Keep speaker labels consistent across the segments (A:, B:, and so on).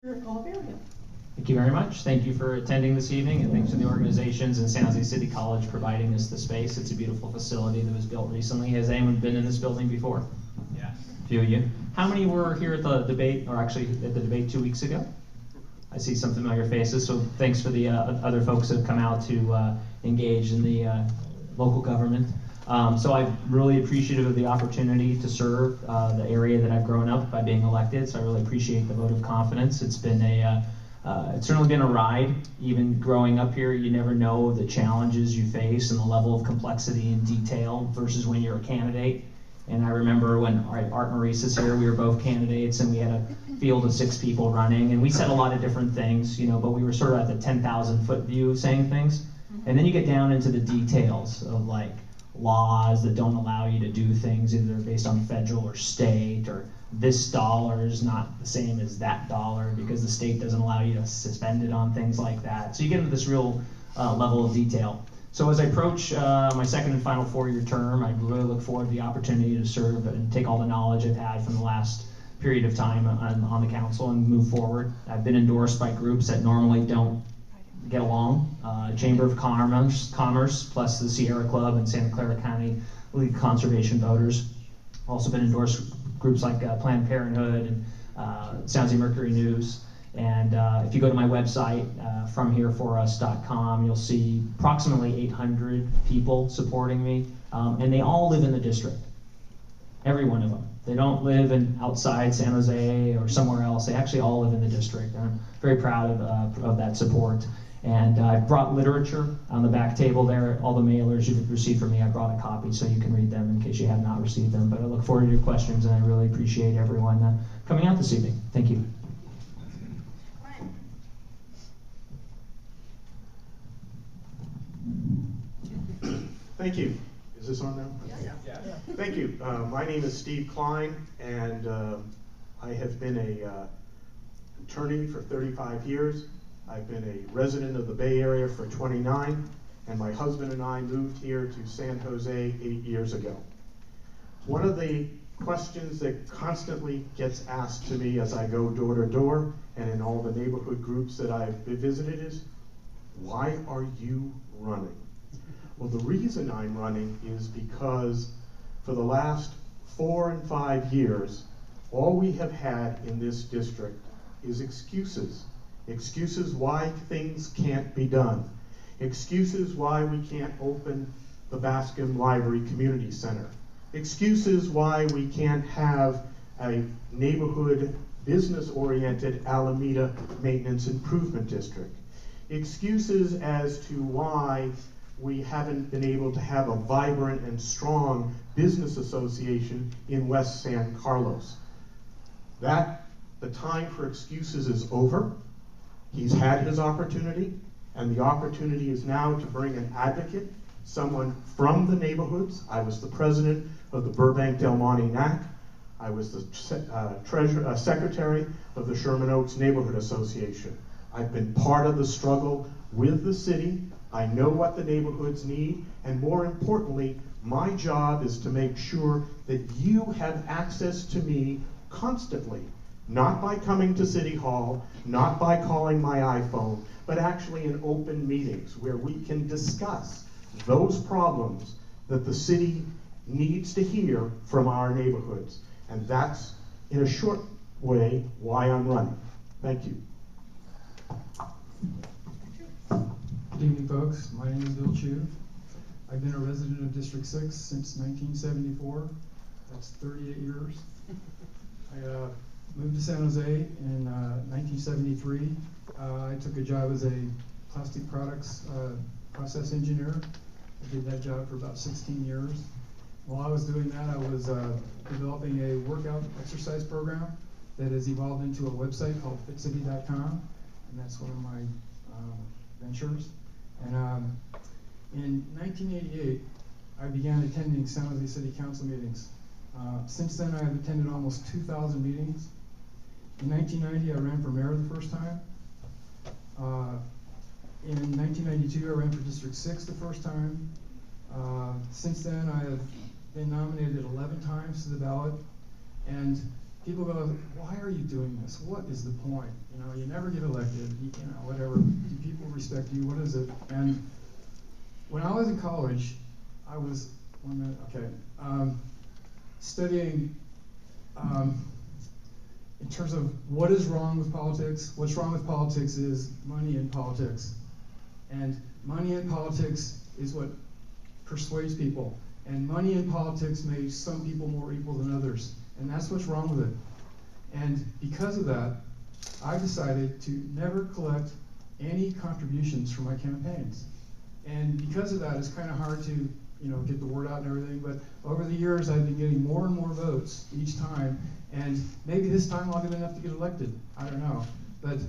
A: Oliverio.
B: Thank you very much. Thank you for attending this evening, and thanks to the organizations and San Jose City College providing us the space. It's a beautiful facility that was built recently. Has anyone been in this building before?
C: Yeah.
B: A few of you. How many were here at the debate, or actually at the debate 2 weeks ago? I see some familiar faces, so thanks for the other folks that have come out to engage in the local government. So I'm really appreciative of the opportunity to serve the area that I've grown up by being elected, so I really appreciate the vote of confidence. It's been it's certainly been a ride. Even growing up here, you never know the challenges you face and the level of complexity and detail versus when you're a candidate. And I remember when Art Maurice is here, we were both candidates, and we had a field of 6 people running, and we said a lot of different things, you know, but we were sort of at the 10,000-foot view of saying things. And then you get down into the details of like laws that don't allow you to do things either based on federal or state, or this dollar is not the same as that dollar because the state doesn't allow you to suspend it on things like that. So you get into this real level of detail. So as I approach my second and final 4-year term, I really look forward to the opportunity to serve and take all the knowledge I've had from the last period of time on the council and move forward. I've been endorsed by groups that normally don't get along, Chamber of Commerce, plus the Sierra Club and Santa Clara County League of Conservation Voters. Also been endorsed groups like Planned Parenthood and San Jose Mercury News. And if you go to my website, fromhereforus.com, you'll see approximately 800 people supporting me, and they all live in the district, every one of them. They don't live outside San Jose or somewhere else. They actually all live in the district, and I'm very proud of that support. And I've brought literature on the back table there. All the mailers you've received from me, I brought a copy so you can read them in case you have not received them. But I look forward to your questions, and I really appreciate everyone coming out this evening. Thank you.
D: Thank you. Is this on now?
C: Yeah.
D: Thank you. My name is Steve Kline, and I have been an attorney for 35 years. I've been a resident of the Bay Area for 29, and my husband and I moved here to San Jose 8 years ago. One of the questions that constantly gets asked to me as I go door to door and in all the neighborhood groups that I've visited is, why are you running? Well, the reason I'm running is because for the last 4 and 5 years, all we have had in this district is excuses. Excuses why things can't be done. Excuses why we can't open the Bascom Library Community Center. Excuses why we can't have a neighborhood business-oriented Alameda Maintenance Improvement District. Excuses as to why we haven't been able to have a vibrant and strong business association in West San Carlos. The time for excuses is over. He's had his opportunity, and the opportunity is now to bring an advocate, someone from the neighborhoods. I was the president of the Burbank Del Monte NAC. I was the secretary of the Sherman Oaks Neighborhood Association. I've been part of the struggle with the city. I know what the neighborhoods need, and more importantly, my job is to make sure that you have access to me constantly, not by coming to City Hall, not by calling my iPhone, but actually in open meetings where we can discuss those problems that the city needs to hear from our neighborhoods. And that's, in a short way, why I'm running. Thank you.
E: Good evening, folks. My name is Bill Chu. I've been a resident of District 6 since 1974. That's 38 years. I moved to San Jose in 1973. I took a job as a plastic products process engineer. I did that job for about 16 years. While I was doing that, I was developing a workout exercise program that has evolved into a website called fitcity.com, and that's one of my ventures. And in 1988, I began attending San Jose City Council meetings. Since then, I have attended almost 2,000 meetings. In 1990, I ran for mayor the first time. In 1992, I ran for District 6 the first time. Since then, I have been nominated 11 times to the ballot. And people go, why are you doing this? What is the point? You know, you never get elected, you know, whatever. Do people respect you? What is it? And when I was in college, I was, studying in terms of what is wrong with politics. What's wrong with politics is money in politics. And money in politics is what persuades people. And money in politics makes some people more equal than others. And that's what's wrong with it. And because of that, I decided to never collect any contributions for my campaigns. And because of that, it's kind of hard to, you know, get the word out and everything. But over the years, I've been getting more and more votes each time. And maybe this time I'll get enough to get elected. I don't know. But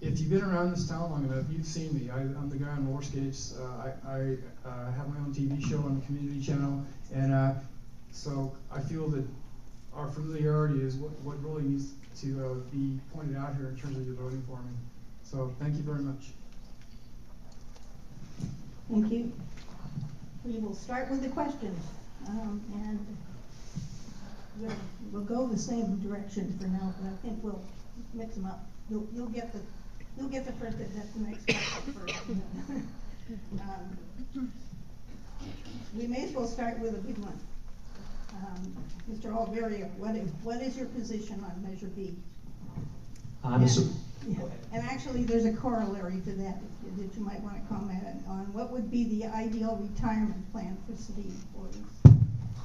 E: if you've been around this town long enough, you've seen me. I'm the guy on roller skates. I have my own TV show on the community channel. And so I feel that our familiarity is what really needs to be pointed out here in terms of your voting for me. So thank you very much.
A: Thank you. We will start with the questions, and we'll go the same direction for now, but I think we'll mix them up. You'll get the first, that's the next question first. We may as well start with a big one. Mr. Oliverio, what is your position on Measure B? And actually, there's a corollary to that that you might want to comment on. What would be the ideal retirement plan for city employees?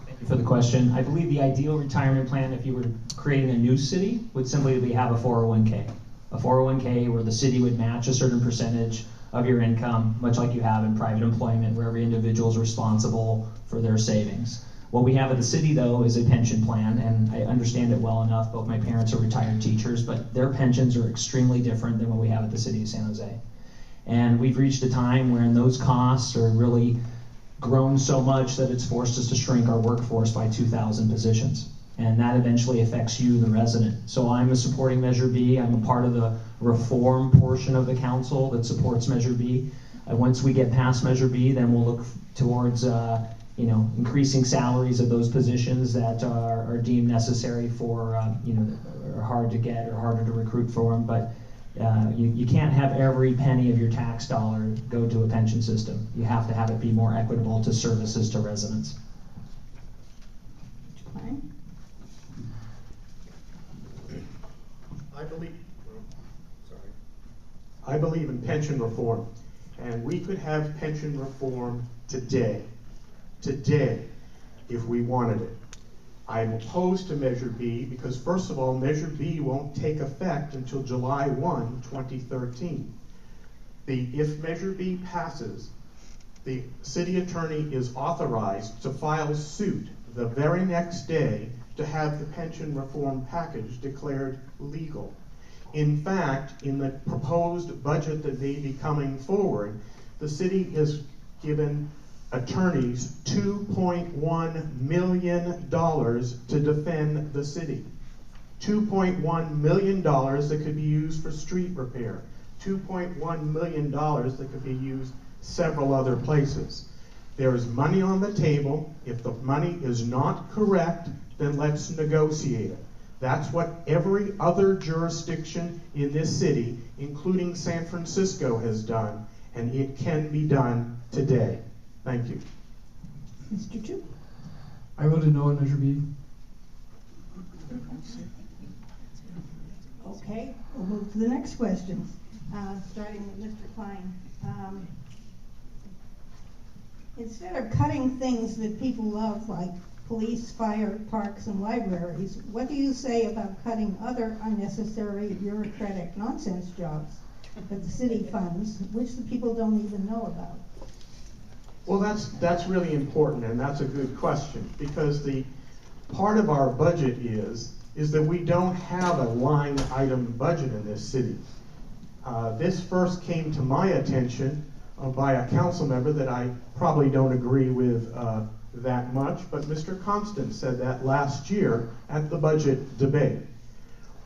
B: Thank you for the question. I believe the ideal retirement plan, if you were creating a new city, would simply be have a 401k. A 401k where the city would match a certain percentage of your income, much like you have in private employment, where every individual is responsible for their savings. What we have at the city, though, is a pension plan, and I understand it well enough. Both my parents are retired teachers, but their pensions are extremely different than what we have at the city of San Jose. And we've reached a time where those costs are really grown so much that it's forced us to shrink our workforce by 2,000 positions. And that eventually affects you, the resident. So I'm supporting Measure B. I'm a part of the reform portion of the council that supports Measure B. Once we get past Measure B, then we'll look towards increasing salaries of those positions that are deemed necessary for, are hard to get or harder to recruit for them. But you can't have every penny of your tax dollar go to a pension system. You have to have it be more equitable to services to residents.
A: Kline?
D: I believe in pension reform, and we could have pension reform today, if we wanted it. I'm opposed to Measure B because, first of all, Measure B won't take effect until July 1, 2013. If Measure B passes, the city attorney is authorized to file suit the very next day to have the pension reform package declared legal. In fact, in the proposed budget that may be coming forward, the city has given attorneys $2.1 million to defend the city. $2.1 million that could be used for street repair. $2.1 million that could be used several other places. There is money on the table. If the money is not correct, then let's negotiate it. That's what every other jurisdiction in this city, including San Francisco, has done, and it can be done today. Thank you.
A: Mr. Chu?
E: I voted no on Measure B.
A: Okay, we'll move to the next question, starting with Mr. Kline. Instead of cutting things that people love, like police, fire, parks, and libraries, what do you say about cutting other unnecessary bureaucratic nonsense jobs that the city funds, which the people don't even know about?
D: Well, that's really important, and that's a good question, because the part of our budget is that we don't have a line item budget in this city. This first came to my attention by a council member that I probably don't agree with that much, but Mr. Constant said that last year at the budget debate.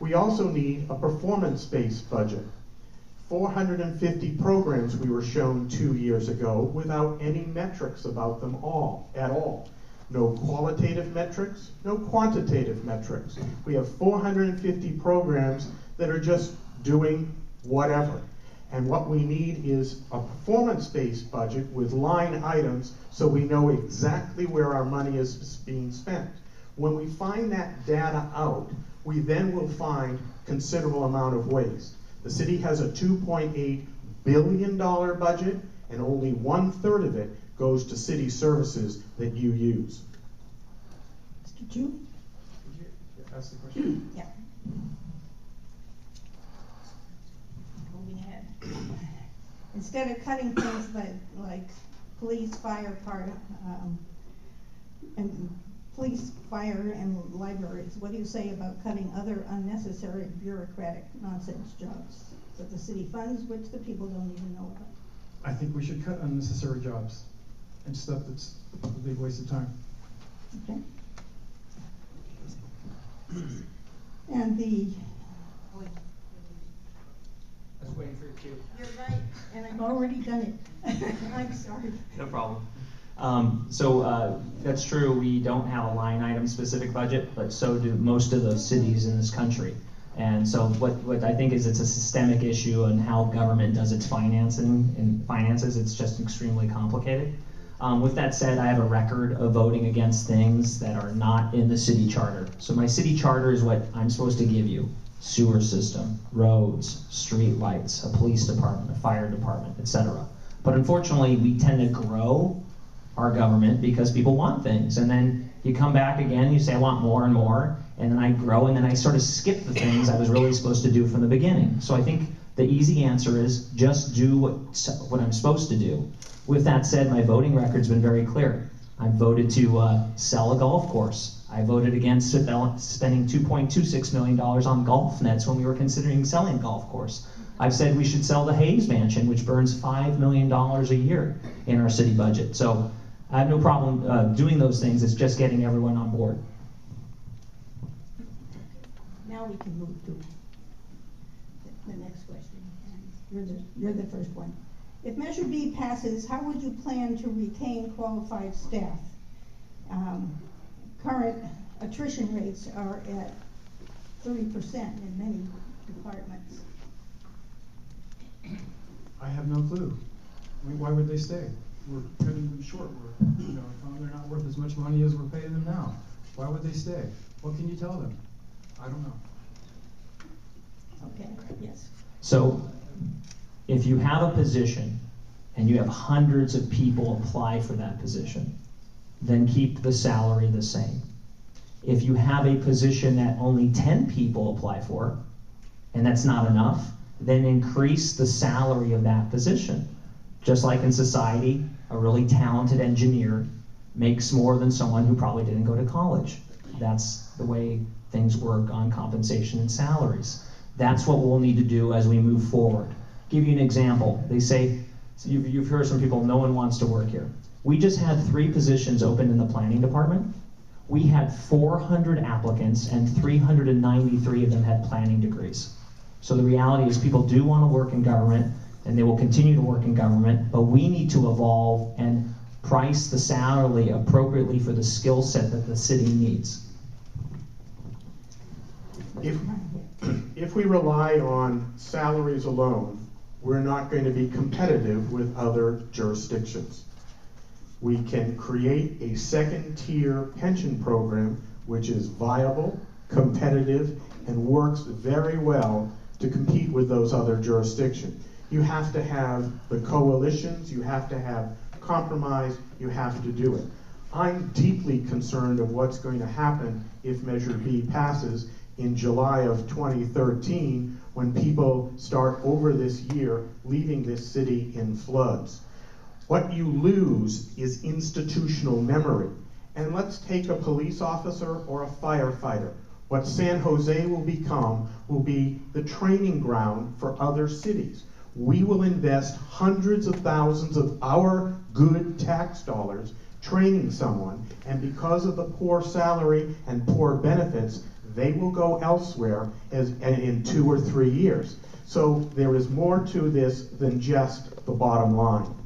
D: We also need a performance-based budget. 450 programs we were shown 2 years ago without any metrics about them at all. No qualitative metrics, no quantitative metrics. We have 450 programs that are just doing whatever. And what we need is a performance-based budget with line items so we know exactly where our money is being spent. When we find that data out, we then will find considerable amount of waste. The city has a $2.8 billion budget, and only 1/3 of it goes to city services that you use.
A: Mr. Chu?
E: Could you ask the question?
A: Yeah. Moving ahead. Instead of cutting things like police, fire, and police, fire, and libraries, what do you say about cutting other unnecessary bureaucratic nonsense jobs that the city funds, which the people don't even know about?
E: I think we should cut unnecessary jobs and stuff that's a big waste of time.
A: Okay. And the...
B: I was waiting for your cue.
A: You're right, and I've already done it. I'm sorry.
B: No problem. That's true, we don't have a line item specific budget, but so do most of the cities in this country. And so what I think is it's a systemic issue on how government does its financing and finances. It's just extremely complicated. With that said, I have a record of voting against things that are not in the city charter. So my city charter is what I'm supposed to give you. Sewer system, roads, street lights, a police department, a fire department, etc. But unfortunately, we tend to grow our government because people want things. And then you come back again, and you say, I want more and more. And then I grow, and then I sort of skip the things I was really supposed to do from the beginning. So I think the easy answer is just do what I'm supposed to do. With that said, my voting record's been very clear. I voted to sell a golf course. I voted against spending $2.26 million on golf nets when we were considering selling a golf course. I've said we should sell the Hayes Mansion, which burns $5 million a year in our city budget. So I have no problem doing those things. It's just getting everyone on board.
A: Now we can move to the next question. And you're the first one. If Measure B passes, how would you plan to retain qualified staff? Current attrition rates are at 30% in many departments.
E: I have no clue. I mean, why would they stay? We're cutting them short. They're not worth as much money as we're paying them now. Why would they stay? What can you tell them? I don't know.
A: Okay, yes.
B: So if you have a position and you have hundreds of people apply for that position, then keep the salary the same. If you have a position that only 10 people apply for, and that's not enough, then increase the salary of that position. Just like in society, a really talented engineer makes more than someone who probably didn't go to college. That's the way things work on compensation and salaries. That's what we'll need to do as we move forward. Give you an example. They say, so you've heard some people, no one wants to work here. We just had 3 positions open in the planning department. We had 400 applicants and 393 of them had planning degrees. So the reality is people do want to work in government and they will continue to work in government, but we need to evolve and price the salary appropriately for the skill set that the city needs.
D: If we rely on salaries alone, we're not going to be competitive with other jurisdictions. We can create a second-tier pension program which is viable, competitive, and works very well to compete with those other jurisdictions. You have to have the coalitions, you have to have compromise, you have to do it. I'm deeply concerned of what's going to happen if Measure B passes in July of 2013 when people start over this year leaving this city in floods. What you lose is institutional memory. And let's take a police officer or a firefighter. What San Jose will become will be the training ground for other cities. We will invest hundreds of thousands of our good tax dollars training someone, and because of the poor salary and poor benefits, they will go elsewhere in 2 or 3 years. So there is more to this than just the bottom line.